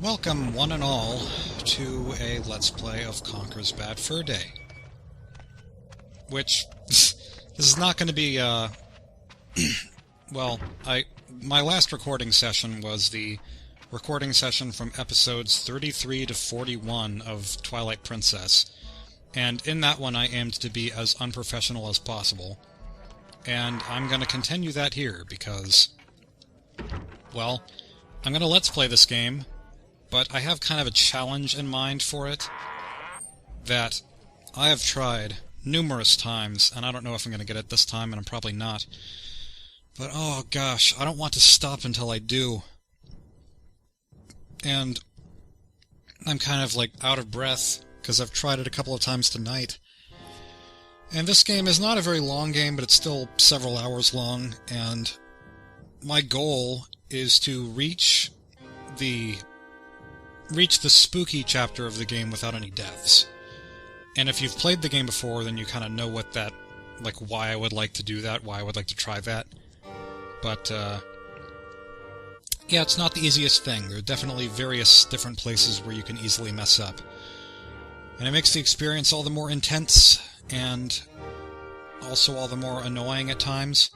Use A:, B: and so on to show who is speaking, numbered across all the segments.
A: Welcome, one and all, to a Let's Play of Conker's Bad Fur Day. Which, this is not going to be, well, my last recording session was the recording session from episodes 33 to 41 of Twilight Princess, and in that one I aimed to be as unprofessional as possible, and I'm going to continue that here, because, well, I'm going to Let's Play this game, but I have kind of a challenge in mind for it that I have tried numerous times, and I don't know if I'm going to get it this time, and I'm probably not. But, oh gosh, I don't want to stop until I do. And I'm kind of, like, out of breath, because I've tried it a couple of times tonight. And this game is not a very long game, but it's still several hours long, and my goal is to reach the spooky chapter of the game without any deaths. And if you've played the game before, then you kind of know what that, like, why I would like to do that, why I would like to try that. But, yeah, it's not the easiest thing. There are definitely various different places where you can easily mess up. And it makes the experience all the more intense, and also all the more annoying at times.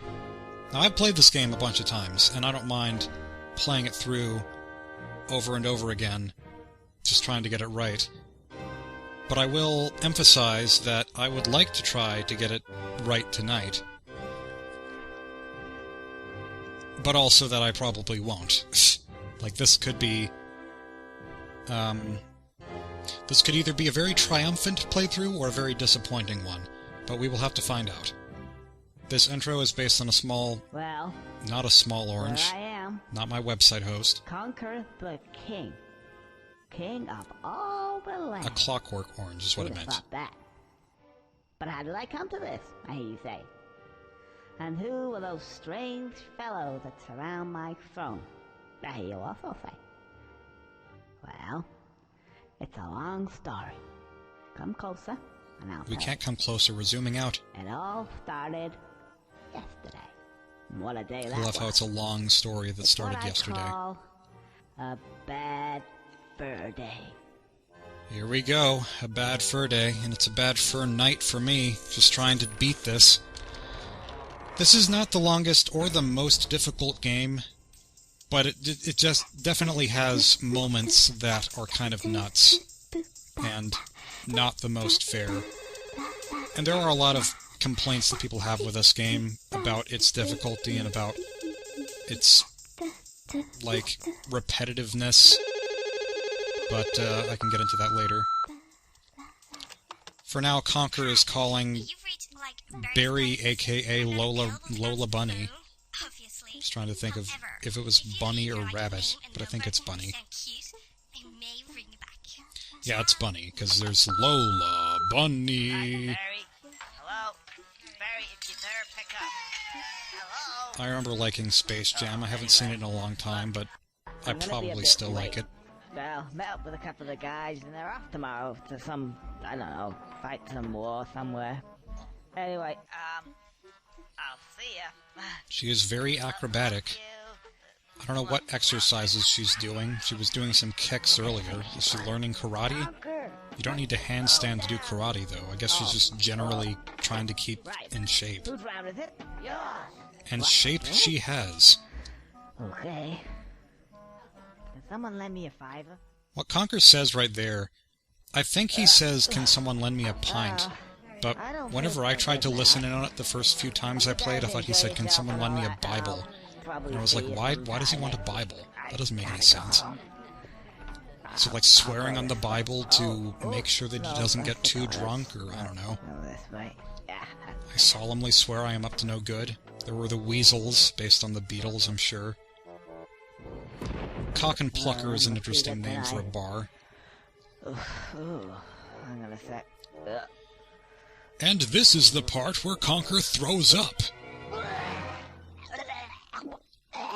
A: Now, I've played this game a bunch of times, and I don't mind playing it through over and over again, just trying to get it right. But I will emphasize that I would like to try to get it right tonight. But also that I probably won't. Like, this could be... this could either be a very triumphant playthrough or a very disappointing one. But we will have to find out. This intro is based on a small...
B: Well...
A: Not a small orange.
B: Here I am.
A: Not my website host.
B: Conker the King. King of all the land.
A: A clockwork orange is what it meant.
B: Thought that. But how did I come to this, I hear you say? And who are those strange fellows that surround my throne? I hear you also say. Well, it's a long story. Come closer, and I'll tell
A: We can't
B: you.
A: come closer, we're zooming out.
B: It all started yesterday. What a day that
A: I love
B: was.
A: how it's a long story that started
B: What
A: yesterday.
B: I call a bad fur day.
A: Here we go, a bad fur day, and it's a bad fur night for me, just trying to beat this. This is not the longest or the most difficult game, but it just definitely has moments that are kind of nuts, and not the most fair. And there are a lot of complaints that people have with this game about its difficulty and about its, like, repetitiveness, but I can get into that later. For now, Conker is calling Barry, aka Lola Bunny. Just trying to think of if it was Bunny or Rabbit, but I think it's Bunny. Yeah, it's Bunny, because there's Lola Bunny.
B: Barry. Hello? Barry, if you dare pick up. Hello?
A: I remember liking Space Jam. I haven't seen it in a long time, but I
B: I'm gonna be a
A: probably
B: bit
A: still
B: late.
A: like it.
B: Well, met up with a couple of the guys, and they're off tomorrow to some, I don't know, fight some war somewhere. Anyway, I'll see ya.
A: She is very acrobatic. I don't know what exercises she's doing. She was doing some kicks earlier. Is she learning karate?
B: Conker.
A: You don't need to handstand to do karate, though. I guess she's just generally trying to keep in shape.
B: Whose round is it? Yours.
A: And shape she has.
B: Okay. Can someone lend me a $5?
A: What Conker says right there, I think he says, "Can someone lend me a pint?" But whenever I tried to listen in on it the first few times I played, I thought he said, "Can someone lend me a Bible?" And I was like, why does he want a Bible? That doesn't make any sense. Is it like swearing on the Bible to make sure that he doesn't get too drunk, or I don't know.
B: This way. Yeah.
A: I solemnly swear I am up to no good. There were the Weasels, based on the Beatles, I'm sure. Cock and Plucker is an interesting name for a bar.
B: Ooh, hang on a sec.
A: And this is the part where Conker throws up.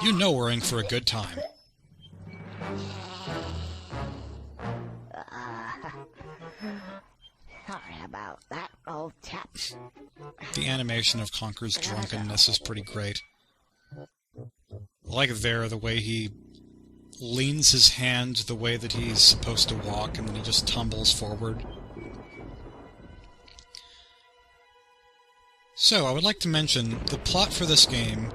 A: You know we're in for a good time.
B: Sorry about that, old chap.
A: The animation of Conker's drunkenness is pretty great. I like there the way he leans his hand the way that he's supposed to walk, and then he just tumbles forward. So, I would like to mention, the plot for this game,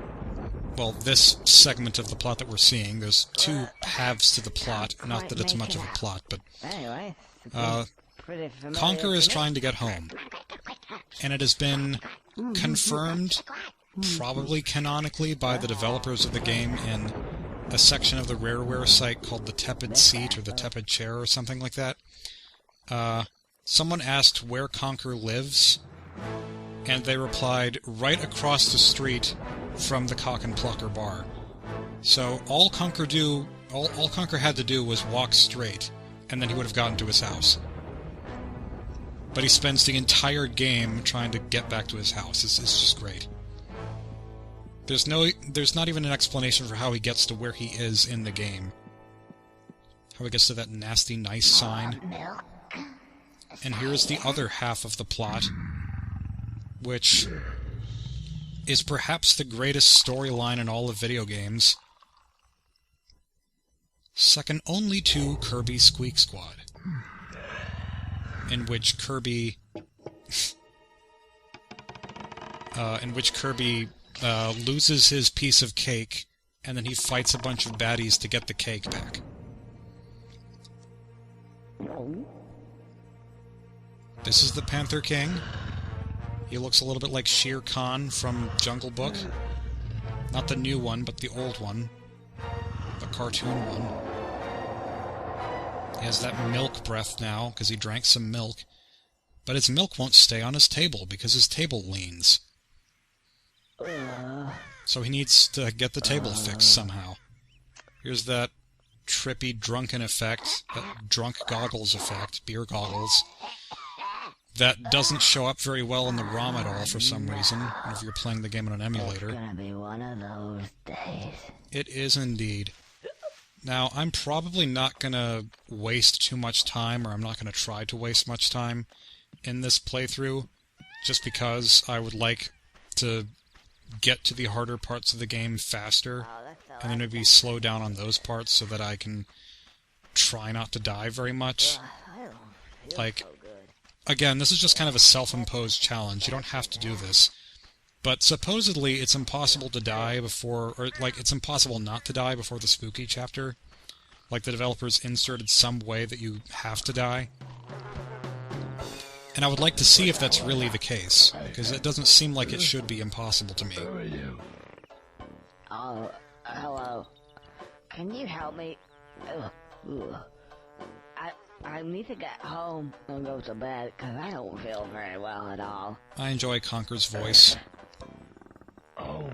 A: well, this segment of the plot that we're seeing, there's two halves to the plot, not that it's much of a plot, but Conker is trying to get home, and it has been confirmed, probably canonically, by the developers of the game in a section of the Rareware site called the Tepid Seat, or the Tepid Chair, or something like that. Someone asked where Conker lives, and they replied, right across the street from the Cock and Plucker bar. So all Conker had to do was walk straight, and then he would have gotten to his house. But he spends the entire game trying to get back to his house. It's just great. There's not even an explanation for how he gets to where he is in the game. How he gets to that nasty nice sign. And here's the other half of the plot, which is perhaps the greatest storyline in all of video games. Second only to Kirby Squeak Squad, in which Kirby loses his piece of cake, and then he fights a bunch of baddies to get the cake back. This is the Panther King. He looks a little bit like Shere Khan from Jungle Book. Not the new one, but the old one. The cartoon one. He has that milk breath now, because he drank some milk. But his milk won't stay on his table, because his table leans. So he needs to get the table fixed somehow. Here's that trippy drunken effect, that drunk goggles effect, beer goggles. That doesn't show up very well in the ROM at all for some reason, if you're playing the game on an emulator.
B: It's gonna be one of those days.
A: It is indeed. Now, I'm probably not gonna waste too much time, or I'm not gonna try to waste much time in this playthrough, just because I would like to get to the harder parts of the game faster, and then maybe slow down on those parts so that I can try not to die very much. Like, again, this is just kind of a self-imposed challenge. You don't have to do this. But supposedly it's impossible to die before, or like it's impossible not to die before the spooky chapter. Like the developers inserted some way that you have to die. And I would like to see if that's really the case, because it doesn't seem like it should be impossible to me.
B: Oh, hello. Can you help me? I need to get home and go to bed, because I don't feel very well at all.
A: I enjoy Conker's voice.
C: Oh,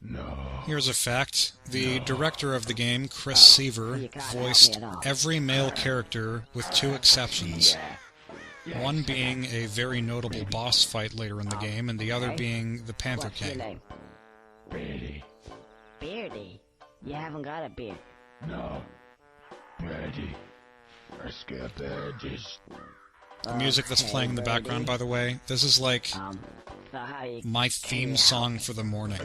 C: no.
A: Here's a fact. The director of the game, Chris Seaver, voiced every male character with two exceptions. One being a very notable boss fight later in the game, and the other being the Panther King.
B: What's your name?
C: Beardy.
B: Beardy? You haven't got a beard.
C: No. Beardy. I scare badges.
A: The music that's playing in the background, by the way, this is like
B: So how you...
A: my theme song for the morning.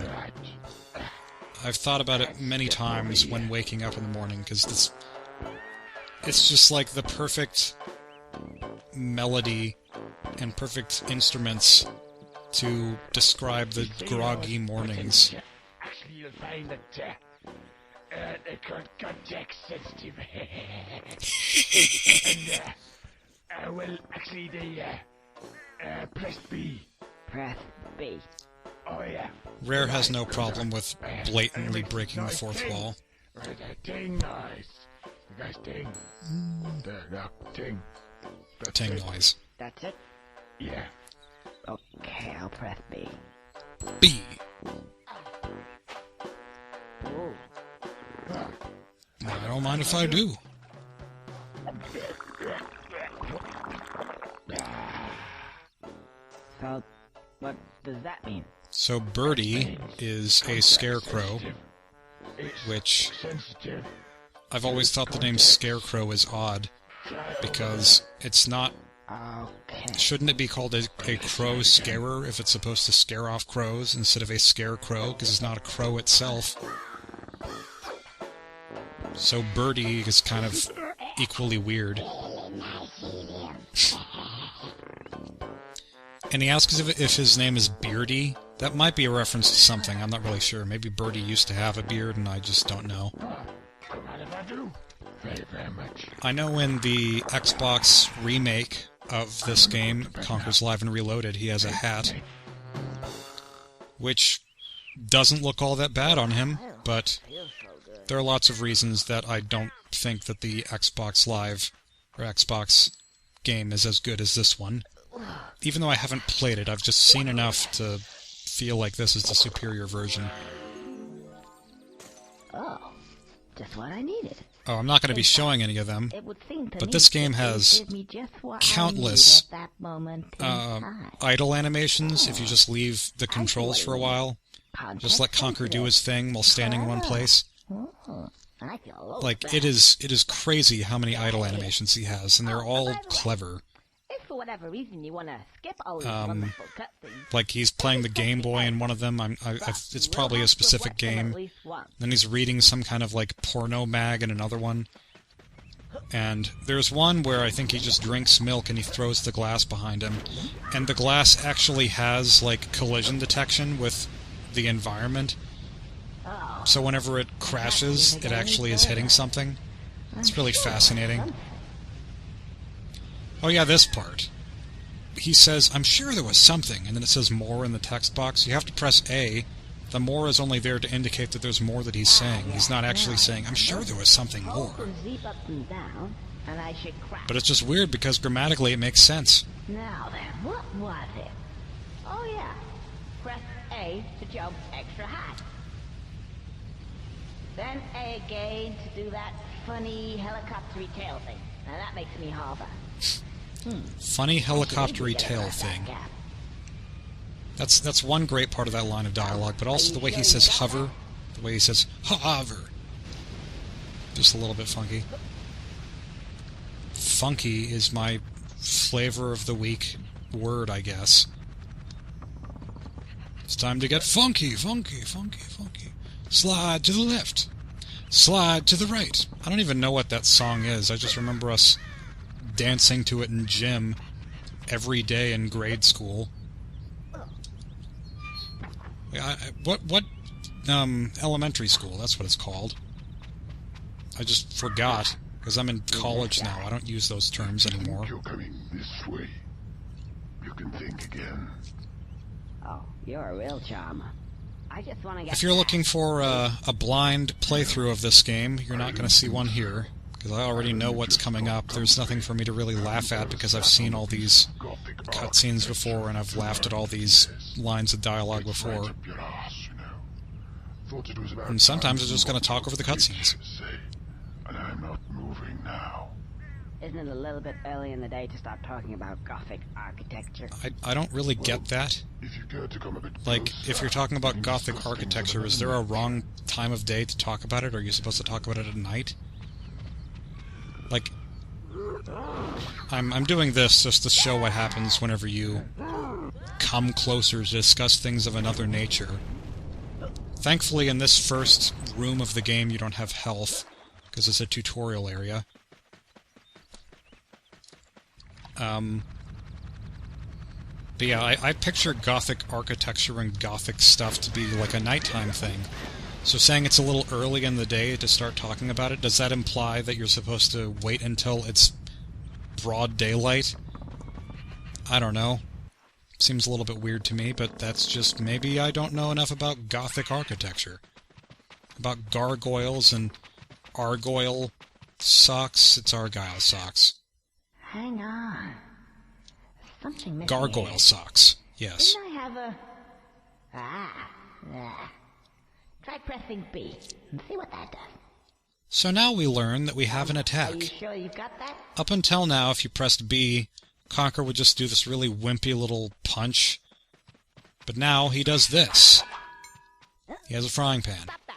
A: I've thought about it many times when waking up in the morning, because it's just like the perfect melody and perfect instruments to describe the groggy mornings.
C: Actually, you'll find that the context sensitive. And, well, actually, press B.
B: Press B.
C: Oh, yeah.
A: Rare has no problem with blatantly breaking the fourth wall.
C: Ting noise. Guys, ting. Ting.
A: Ting noise.
B: That's it?
C: Yeah.
B: Okay, I'll press B.
A: B.
B: Ooh.
A: I don't mind if I do.
B: So, what does that mean?
A: So Birdie is a Scarecrow, which I've always thought the name Scarecrow is odd, because it's not...
B: Okay.
A: Shouldn't it be called a crow scarer if it's supposed to scare off crows instead of a scarecrow, because it's not a crow itself? So Birdie is kind of equally weird. And he asks if his name is Beardy. That might be a reference to something, I'm not really sure. Maybe Birdie used to have a beard and I just don't know.
C: Very much.
A: I know in the Xbox remake of this game, Conker's Live and Reloaded, he has a hat, which doesn't look all that bad on him, but there are lots of reasons that I don't think that the Xbox Live or Xbox game is as good as this one. Even though I haven't played it, I've just seen enough to feel like this is the superior version.
B: Oh, just what I needed.
A: Oh, I'm not going to be showing any of them,
B: It would seem to
A: but
B: me
A: this game
B: that
A: has
B: they give me just what
A: countless
B: I needed at that moment in time.
A: idle animations if you just leave the controls for a while. Just let Conker do his thing while standing in one place.
B: I feel a little
A: Like, it is crazy how many idle animations he has, and they're all clever.
B: If for whatever reason you want to skip all these wonderful cutscenes,
A: Like, he's playing the Game Boy in one of them. It's probably a specific game. Then he's reading some kind of, like, porno mag in another one. And there's one where I think he just drinks milk and he throws the glass behind him. And the glass actually has, like, collision detection with the environment. So whenever it crashes, it actually is hitting something. It's really fascinating. Oh yeah, this part. He says, I'm sure there was something, and then it says more in the text box. You have to press A. The more is only there to indicate that there's more that he's saying. He's not actually saying, I'm sure there was something more. But it's just weird because grammatically it makes sense.
B: Now then, what was it? Oh yeah, press A to jump extra high. Then A again to do that funny helicopter-y tail thing. Now that makes me hover.
A: Funny helicopter-y tail thing. That's one great part of that line of dialogue, but also the way he says hover, the way he says hover. Just a little bit funky. Funky is my flavor of the week word, I guess. It's time to get funky, funky, funky, funky. Slide to the left. Slide to the right. I don't even know what that song is. I just remember us dancing to it in gym every day in grade school. What elementary school? That's what it's called. I just forgot, because I'm in college now. I don't use those terms anymore.
C: You're coming this way. You can think again.
B: Oh, you're a real charmer. I just want to get.
A: If you're looking for a blind playthrough of this game, you're not going to see one here, because I already know what's coming up. There's nothing for me to really laugh at, because I've seen all these cutscenes before, and I've laughed at all these lines of dialogue before. And sometimes I'm just going to talk over the cutscenes.
C: And I'm not moving now.
B: Isn't it a little bit early in the day to start talking about Gothic architecture?
A: I don't really get that.
C: If you care to come a bit
A: Like,
C: closer,
A: if you're talking about Gothic architecture, is there a wrong time of day to talk about it? Or are you supposed to talk about it at night? Like, I'm doing this just to show what happens whenever you come closer to discuss things of another nature. Thankfully, in this first room of the game, you don't have health, because it's a tutorial area. But yeah, I picture Gothic architecture and Gothic stuff to be like a nighttime thing. So saying it's a little early in the day to start talking about it, does that imply that you're supposed to wait until it's broad daylight? I don't know. Seems a little bit weird to me, but that's just maybe I don't know enough about Gothic architecture. About gargoyles and Argoyle socks. It's Argyle socks.
B: Hang on. Something missing
A: Gargoyle
B: here.
A: socks. Yes.
B: Didn't I have a... Yeah. Try pressing B and see what that does.
A: So now we learn that we have an
B: Are
A: attack.
B: you sure you've got that?
A: Up until now, if you pressed B, Conker would just do this really wimpy little punch. But now he does this. He has a frying pan.
B: Stop that.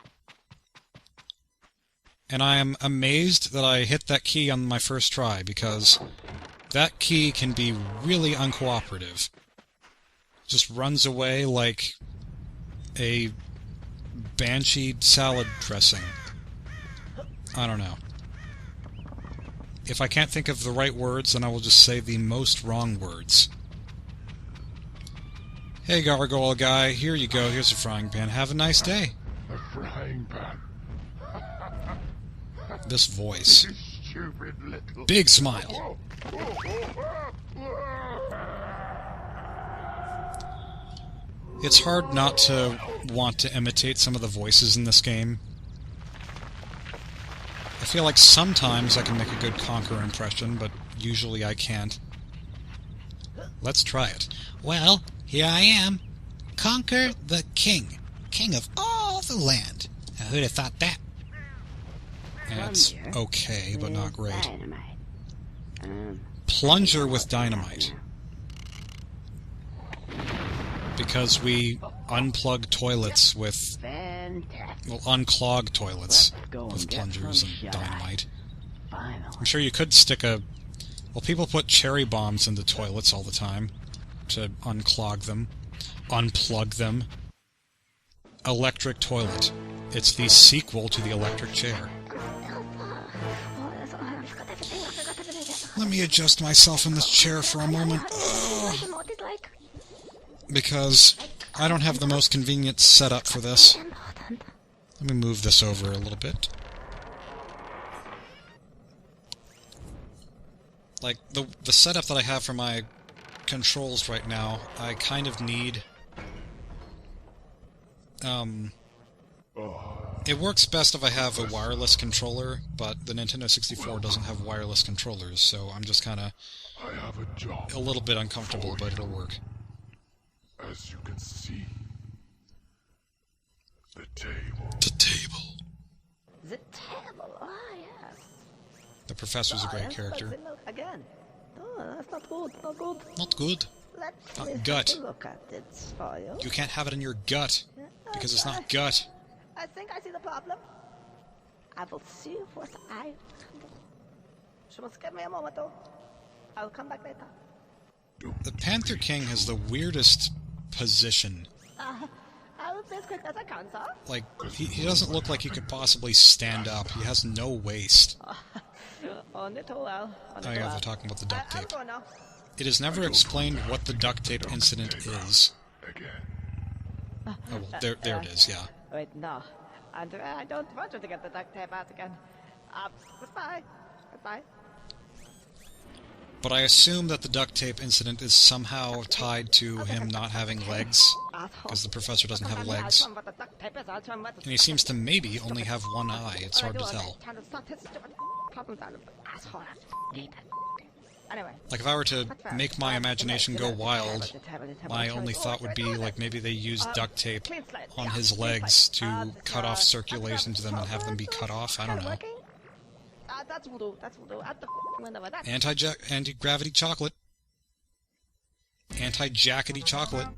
A: And I am amazed that I hit that key on my first try, because that key can be really uncooperative. Just runs away like a banshee salad dressing. I don't know. If I can't think of the right words, then I will just say the most wrong words. Hey, Gargoyle guy, here you go. Here's a frying pan. Have a nice day.
C: A frying pan.
A: This voice.
C: Stupid little...
A: Big smile. It's hard not to want to imitate some of the voices in this game. I feel like sometimes I can make a good Conker impression, but usually I can't. Let's try it. Well, here I am, Conker the King, king of all the land. Now, who'd have thought that? It's okay, but not great. Plunger with dynamite. Because we unplug toilets with... well, unclog toilets with plungers and dynamite. I'm sure you could stick a... well, people put cherry bombs into toilets all the time to unclog them. Unplug them. Electric toilet. It's the sequel to the electric chair. Let me adjust myself in this chair for a moment. Because I don't have the most convenient setup for this. Let me move this over a little bit. Like, the setup that I have for my controls right now, I kind of need... it works best if I have a wireless controller, but the Nintendo 64 doesn't have wireless controllers, so I'm just kind of a little bit uncomfortable, but it'll work.
C: As you can see, the table.
A: The table.
B: The table, yes.
A: The professor's a great character.
B: Again. Oh, that's not good, not good.
A: Not good. Not gut.
B: Look at it for you.
A: You can't have it in your gut, because it's not gut.
B: I think I see the problem. I will see what I can do. She must give me a moment, though. I'll come back later.
A: The Panther King has the weirdest position.
B: I will be as quick as I can, sir.
A: Like, he doesn't look like he could possibly stand up. He has no waist.
B: On it all well.
A: Oh yeah, they're talking about the duct tape.
B: I'll go now.
A: It is never explained what the duct tape incident is. Oh, well, there it is, yeah.
B: Wait, no. Andrea, I don't want you to get the duct tape out again. Goodbye. Goodbye.
A: But I assume that the duct tape incident is somehow tied to him not having legs, because the professor doesn't have legs. And he seems to maybe only have one eye, it's hard to tell. Like, if I were to make my imagination go wild, my only thought would be, like, maybe they used duct tape on his legs to cut off circulation to them and have them be cut off, I don't know.
B: That's voodoo. That's voodoo. At the window with that.
A: Anti-gravity chocolate. Anti-jackety chocolate.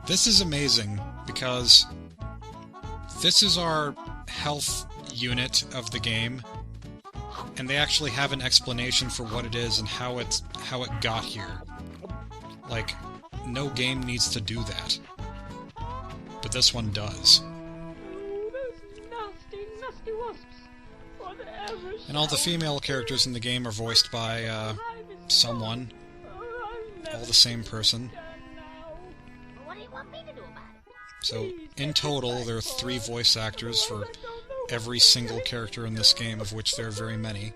A: This is amazing, because this is our health unit of the game, and they actually have an explanation for what it is and how it got here. Like, no game needs to do that. But this one does. And all the female characters in the game are voiced by, someone. All the same person. So, in total, there are 3 voice actors for every single character in this game, of which there are very many.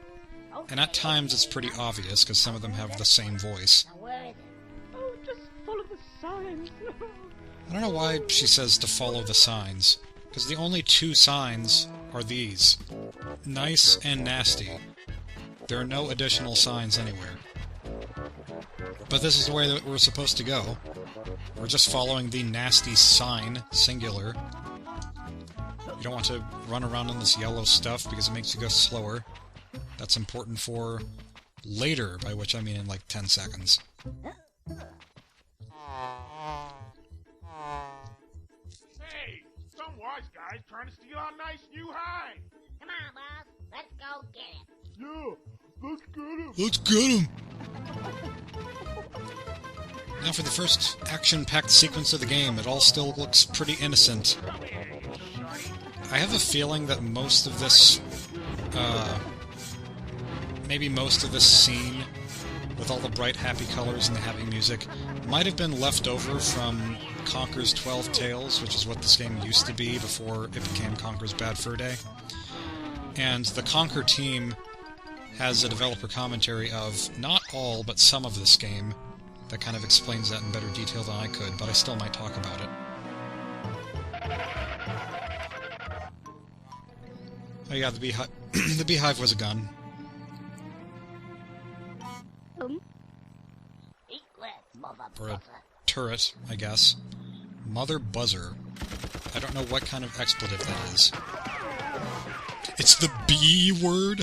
A: And at times it's pretty obvious, because some of them have the same voice.
D: Oh, just follow the signs.
A: I don't know why she says to follow the signs, because the only 2 signs are these. Nice and nasty. There are no additional signs anywhere. But this is the way that we're supposed to go. We're just following the nasty sign, singular. You don't want to run around in this yellow stuff because it makes you go slower. That's important for later, by which I mean in like 10 seconds.
E: Hey, some wise guy's trying to steal our nice new hide.
F: Come on, boss. Let's go get it.
E: Yeah, let's get him.
A: Let's get him! Now for the first action-packed sequence of the game. It all still looks pretty innocent. I have a feeling that most of this, maybe most of this scene, with all the bright, happy colors and the happy music, might have been left over from Conker's 12 Tales, which is what this game used to be before it became Conker's Bad Fur Day. And the Conker team has a developer commentary of not all, but some of this game that kind of explains that in better detail than I could, but I still might talk about it. Oh yeah, the beehive, the beehive was a gun. Or a turret, I guess. Mother Buzzer. I don't know what kind of expletive that is. It's the B word?